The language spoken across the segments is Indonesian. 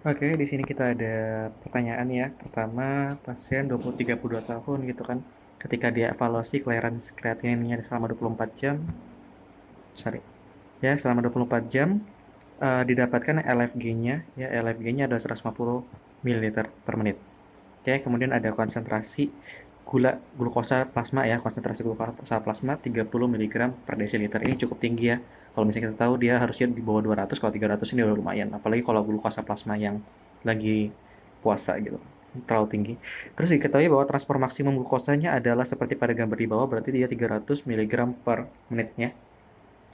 Oke, di sini kita ada pertanyaan ya. Pertama, pasien 32 tahun gitu kan. Ketika dia evaluasi clearance kreatininnya selama 24 jam, sorry, ya selama 24 jam didapatkan LFG-nya, ya LFG-nya adalah 150 ml per menit. Oke, kemudian ada konsentrasi glukosa plasma ya, konsentrasi glukosa plasma 30 mg per desiliter. Ini cukup tinggi ya. Kalau misalnya kita tahu dia harusnya di bawah 200, kalau 300 ini udah lumayan. Apalagi kalau glukosa plasma yang lagi puasa gitu. Terlalu tinggi. Terus diketahui bahwa transfer maksimum glukosanya adalah seperti pada gambar di bawah, berarti dia 300 mg per menitnya.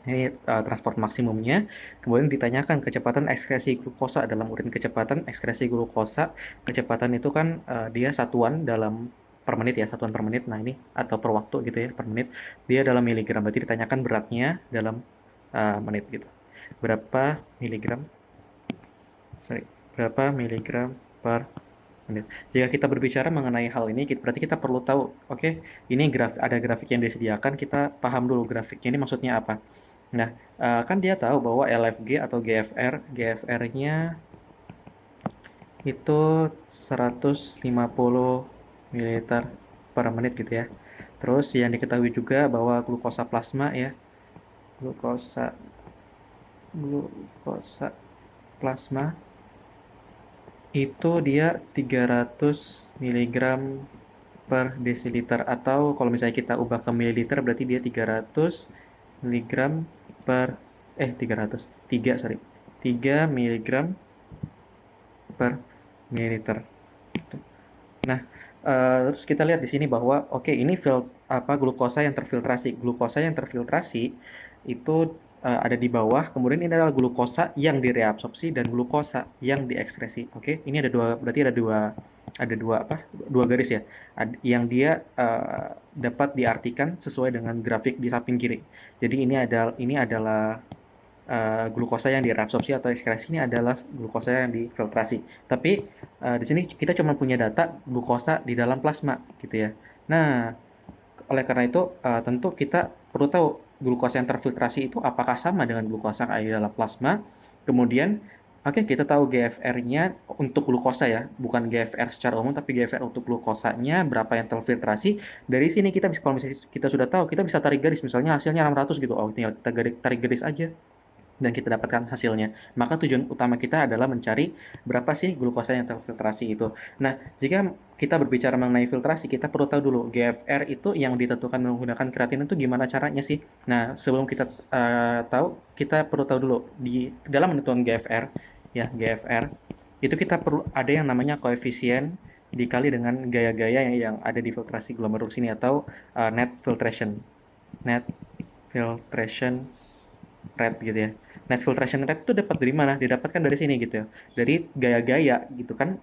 Ini transport maksimumnya. Kemudian ditanyakan kecepatan ekskresi glukosa dalam urin. Kecepatan ekskresi glukosa, kecepatan itu kan dia satuan dalam per menit ya, satuan per menit. Nah ini atau per waktu gitu ya, per menit. Dia dalam miligram. Berarti ditanyakan beratnya dalam menit gitu. Berapa miligram? Sorry, berapa miligram per menit? Jika kita berbicara mengenai hal ini, berarti kita perlu tahu, oke, ini ada grafik yang disediakan. Kita paham dulu grafiknya ini maksudnya apa. Nah, kan dia tahu bahwa LFG atau GFR-nya itu 150 ml per menit gitu ya. Terus yang diketahui juga bahwa glukosa plasma ya, glukosa glukosa plasma itu dia 300 mg per desiliter, atau kalau misalnya kita ubah ke mililiter berarti dia 300 miligram per 300 3 sorry 3 miligram per mililiter. Nah, terus kita lihat di sini bahwa oke, ini glukosa yang terfiltrasi. Glukosa yang terfiltrasi itu ada di bawah. Kemudian ini adalah glukosa yang direabsorpsi dan glukosa yang diekskresi. Oke, ini berarti dua garis ya. Yang dia dapat diartikan sesuai dengan grafik di samping kiri. Jadi ini adalah glukosa yang direabsorpsi atau ekskresi, ini adalah glukosa yang difiltrasi. Tapi di sini kita cuma punya data glukosa di dalam plasma gitu ya. Nah, oleh karena itu tentu kita perlu tahu glukosa yang terfiltrasi itu apakah sama dengan glukosa yang ada di dalam plasma. Kemudian oke, kita tahu GFR-nya untuk glukosa ya, bukan GFR secara umum tapi GFR untuk glukosanya berapa yang terfiltrasi. Dari sini kita bisa, kalau misalnya kita sudah tahu, kita bisa tarik garis, misalnya hasilnya 600 gitu. Oh, tinggal kita tarik garis aja dan kita dapatkan hasilnya. Maka tujuan utama kita adalah mencari berapa sih glukosa yang terfiltrasi itu. Nah, jika kita berbicara mengenai filtrasi, kita perlu tahu dulu GFR itu yang ditentukan menggunakan kreatinin itu gimana caranya sih. Nah, sebelum kita tahu, kita perlu tahu dulu di dalam menentukan GFR, ya GFR itu kita perlu ada yang namanya koefisien dikali dengan gaya-gaya yang ada di filtrasi glomerulus ini, atau net filtration rate gitu ya. Net filtration rate itu dapat dari mana? Didapatkan dari sini gitu ya. Dari gaya-gaya gitu kan,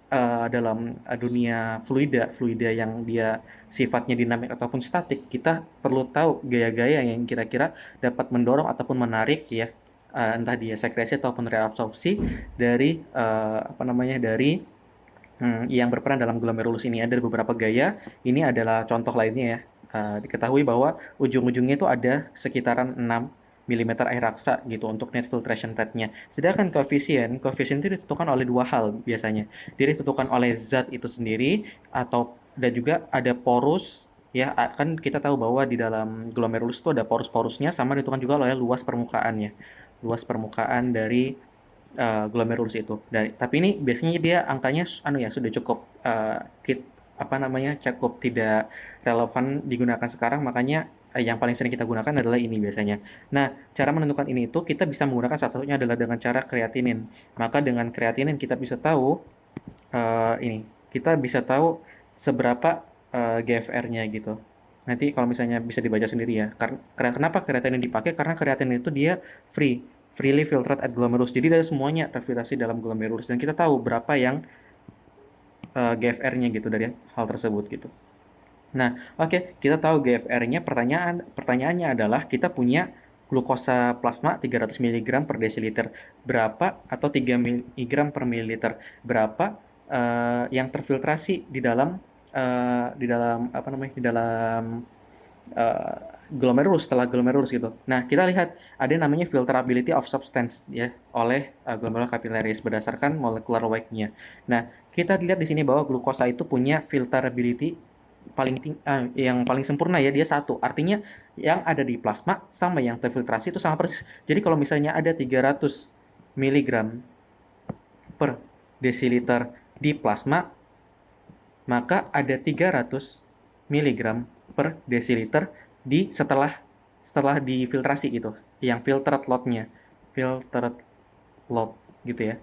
dalam dunia fluida yang dia sifatnya dinamik ataupun statik, kita perlu tahu gaya-gaya yang kira-kira dapat mendorong ataupun menarik ya, entah dia sekresi ataupun reabsorpsi dari yang berperan dalam glomerulus ini. Ada beberapa gaya. Ini adalah contoh lainnya ya. Diketahui bahwa ujung-ujungnya itu ada sekitaran 6 milimeter air raksa gitu untuk net filtration rate-nya. Sedangkan koefisien itu ditentukan oleh dua hal biasanya. Dia ditentukan oleh zat itu sendiri, dan juga ada porus ya. Kan kita tahu bahwa di dalam glomerulus itu ada porus-porusnya, sama ditentukan juga oleh luas permukaannya. Luas permukaan dari glomerulus itu. Tapi ini biasanya dia angkanya sudah cukup cukup tidak relevan digunakan sekarang, makanya yang paling sering kita gunakan adalah ini biasanya. Nah, cara menentukan ini itu kita bisa menggunakan salah satunya adalah dengan cara kreatinin. Maka dengan kreatinin kita bisa tahu kita bisa tahu seberapa GFR-nya gitu. Nanti kalau misalnya bisa dibaca sendiri ya. Karena kenapa kreatinin dipakai? Karena kreatinin itu dia freely filtered at glomerulus. Jadi dari semuanya terfiltrasi dalam glomerulus, dan kita tahu berapa yang GFR-nya gitu dari hal tersebut gitu. Nah, oke, kita tahu GFR-nya. Pertanyaannya adalah kita punya glukosa plasma 300 mg per desiliter. Berapa, atau 3 mg per mililiter, berapa yang terfiltrasi di dalam glomerulus, setelah glomerulus gitu. Nah, kita lihat ada namanya filterability of substance ya oleh glomerular capillaris berdasarkan molecular weight-nya. Nah, kita lihat di sini bahwa glukosa itu punya filterability yang paling sempurna ya, dia satu. Artinya yang ada di plasma sama yang terfiltrasi itu sama persis. Jadi kalau misalnya ada 300 mg per desiliter di plasma, maka ada 300 mg per desiliter setelah difiltrasi gitu, yang filtered load gitu ya.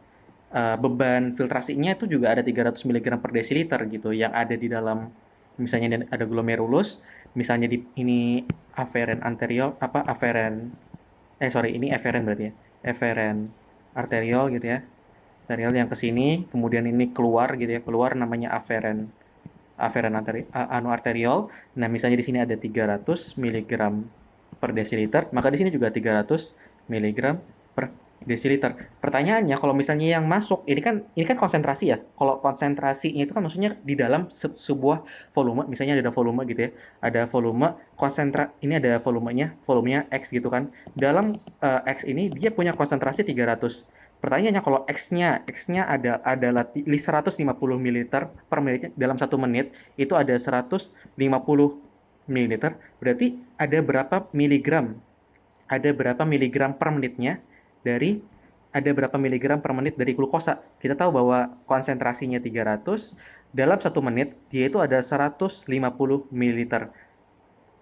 Beban filtrasinya itu juga ada 300 mg per desiliter gitu yang ada di dalam, misalnya ada glomerulus, misalnya ini afferent anterior ini efferent berarti ya, efferent arteriol gitu ya, arterial yang ke sini, kemudian ini keluar gitu ya, keluar namanya afferent arteriol. Nah, misalnya di sini ada 300 mg per desiliter, maka di sini juga 300 mg per desiliter. Pertanyaannya, kalau misalnya yang masuk, ini kan konsentrasi ya. Kalau konsentrasinya itu kan maksudnya di dalam sebuah volume, misalnya ada volume gitu ya. Ada volume ini ada volumenya X gitu kan. Dalam X ini dia punya konsentrasi 300. Pertanyaannya, kalau X-nya adalah 150 ml per menit dalam 1 menit, itu ada 150 ml, berarti ada berapa miligram per menitnya dari ada berapa miligram per menit dari glukosa. Kita tahu bahwa konsentrasinya 300, dalam 1 menit dia itu ada 150 ml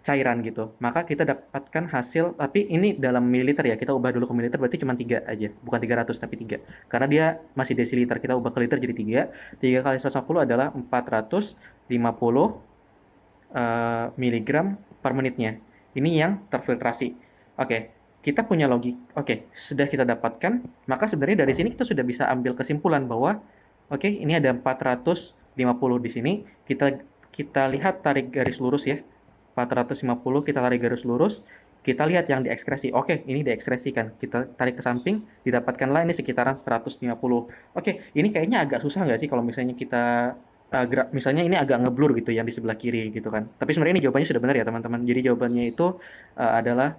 cairan gitu. Maka kita dapatkan hasil, tapi ini dalam mililiter ya, kita ubah dulu ke mililiter, berarti cuma 3 aja, bukan 300 tapi 3. Karena dia masih desiliter, kita ubah ke liter jadi 3. 3 kali 150 adalah 450 miligram per menitnya. Ini yang terfiltrasi. Oke, kita punya logik. Oke, sudah kita dapatkan, maka sebenarnya dari sini kita sudah bisa ambil kesimpulan bahwa oke, ini ada 450 di sini. Kita lihat, tarik garis lurus ya. 450 kita tarik garis lurus, kita lihat yang diekskresi. Oke, ini diekskresikan. Kita tarik ke samping, didapatkanlah ini sekitaran 150. Oke, ini kayaknya agak susah nggak sih kalau misalnya kita misalnya ini agak ngeblur gitu yang di sebelah kiri gitu kan. Tapi sebenarnya ini jawabannya sudah benar ya teman-teman. Jadi jawabannya itu adalah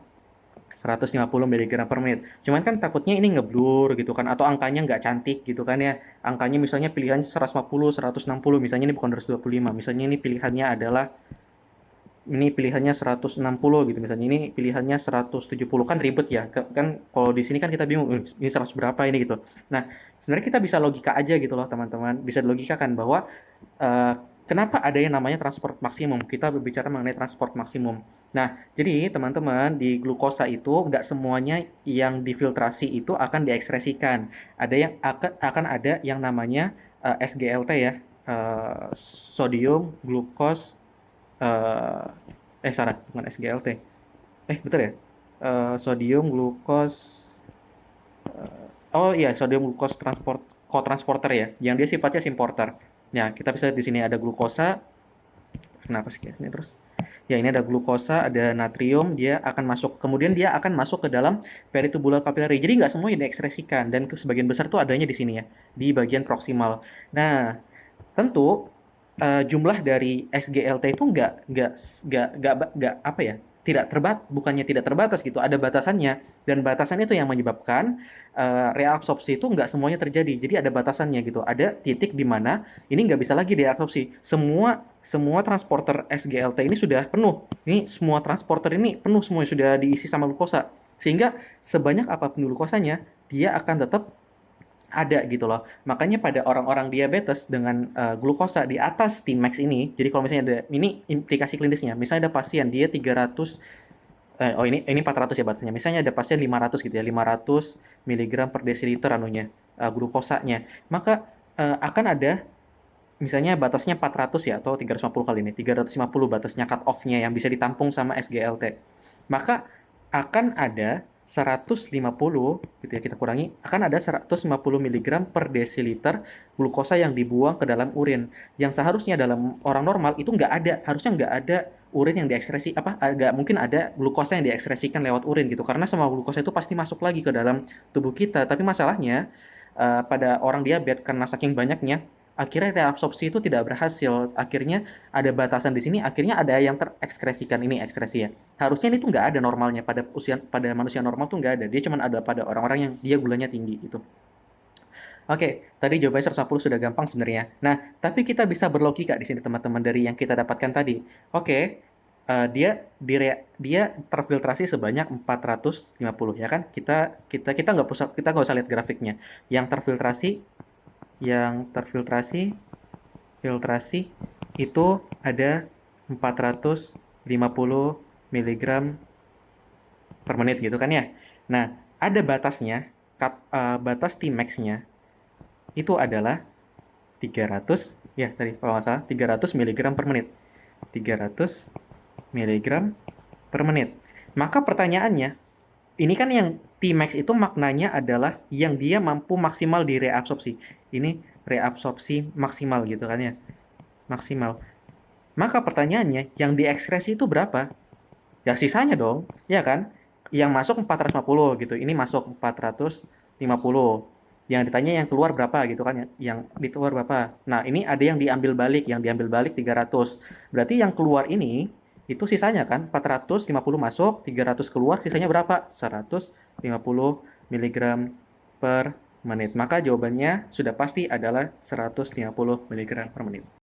150 mg per menit. Cuman kan takutnya ini ngeblur gitu kan, atau angkanya nggak cantik gitu kan ya. Angkanya misalnya pilihannya 150, 160, misalnya ini bukan 125. Misalnya ini pilihannya 160 gitu, misalnya ini pilihannya 170, kan ribet ya kan. Kalau di sini kan kita bingung ini 100 berapa ini gitu. Nah, sebenarnya kita bisa logika aja gitu loh teman-teman, bisa dilogikakan bahwa kenapa ada yang namanya transport maksimum. Kita berbicara mengenai transport maksimum. Nah, jadi teman-teman, di glukosa itu nggak semuanya yang difiltrasi itu akan diekspresikan. Ada yang akan ada yang namanya SGLT ya, sodium glukos salah, bukan SGLT. Betul ya? Sodium glukos oh iya, sodium glukos co-transporter ya, yang dia sifatnya simporter. Ya, kita bisa lihat di sini ada glukosa. Kenapa sih sini terus? Ya, ini ada glukosa, ada natrium, dia akan masuk. Kemudian dia akan masuk ke dalam peritubular capillary. Jadi nggak semuanya diekspresikan, dan sebagian besar tuh adanya di sini ya, di bagian proksimal. Nah, tentu jumlah dari SGLT itu nggak apa ya, bukannya tidak terbatas gitu, ada batasannya, dan batasan itu yang menyebabkan reabsorpsi itu nggak semuanya terjadi. Jadi ada batasannya gitu, ada titik di mana ini nggak bisa lagi diabsorpsi. Semua transporter SGLT ini sudah penuh. Ini semua transporter ini penuh, semuanya sudah diisi sama glukosa, sehingga sebanyak apapun glukosanya dia akan tetap ada gitu loh. Makanya pada orang-orang diabetes dengan glukosa di atas Tmax ini, jadi kalau misalnya ada, ini implikasi klinisnya, misalnya ada pasien dia 300, ini 400 ya batasnya. Misalnya ada pasien 500 gitu ya, 500 mg per desiliter glukosanya. Maka akan ada misalnya batasnya 400 ya, atau 350 kali ini, 350 batasnya cut off-nya yang bisa ditampung sama SGLT. Maka akan ada 150 gitu ya, kita kurangi, akan ada 150 mg per desiliter glukosa yang dibuang ke dalam urin, yang seharusnya dalam orang normal itu harusnya nggak ada urin yang diekskresi, nggak mungkin ada glukosa yang diekskresikan lewat urin gitu, karena semua glukosa itu pasti masuk lagi ke dalam tubuh kita. Tapi masalahnya pada orang diabetes, karena saking banyaknya akhirnya reabsorpsi itu tidak berhasil. Akhirnya ada batasan di sini, akhirnya ada yang terekskresikan, ini ekskresi ya. Harusnya ini tuh nggak ada normalnya pada manusia normal tuh nggak ada. Dia cuma ada pada orang-orang yang dia gulanya tinggi gitu. Oke, tadi jawabannya 150 sudah gampang sebenarnya. Nah, tapi kita bisa berlogika di sini teman-teman dari yang kita dapatkan tadi. Oke, dia terfiltrasi sebanyak 450 ya kan? Kita nggak usah lihat grafiknya. Yang terfiltrasi filtrasi itu ada 450 miligram per menit gitu kan ya. Nah, ada batasnya, batas Tmax-nya itu adalah 300, ya tadi kalau nggak salah 300 miligram per menit. 300 miligram per menit. Maka pertanyaannya, ini kan yang Tmax itu maknanya adalah yang dia mampu maksimal direabsorpsi. Ini reabsorpsi maksimal gitu kan ya. Maksimal. Maka pertanyaannya, yang diekskresi itu berapa? Ya sisanya dong, ya kan? Yang masuk 450 gitu. Ini masuk 450. Yang ditanya yang keluar berapa gitu kan ya. Yang dikeluar berapa. Nah, ini ada yang diambil balik. Yang diambil balik 300. Berarti yang keluar ini itu sisanya kan 450 masuk, 300 keluar, sisanya berapa? 150 miligram per menit. Maka jawabannya sudah pasti adalah 150 miligram per menit.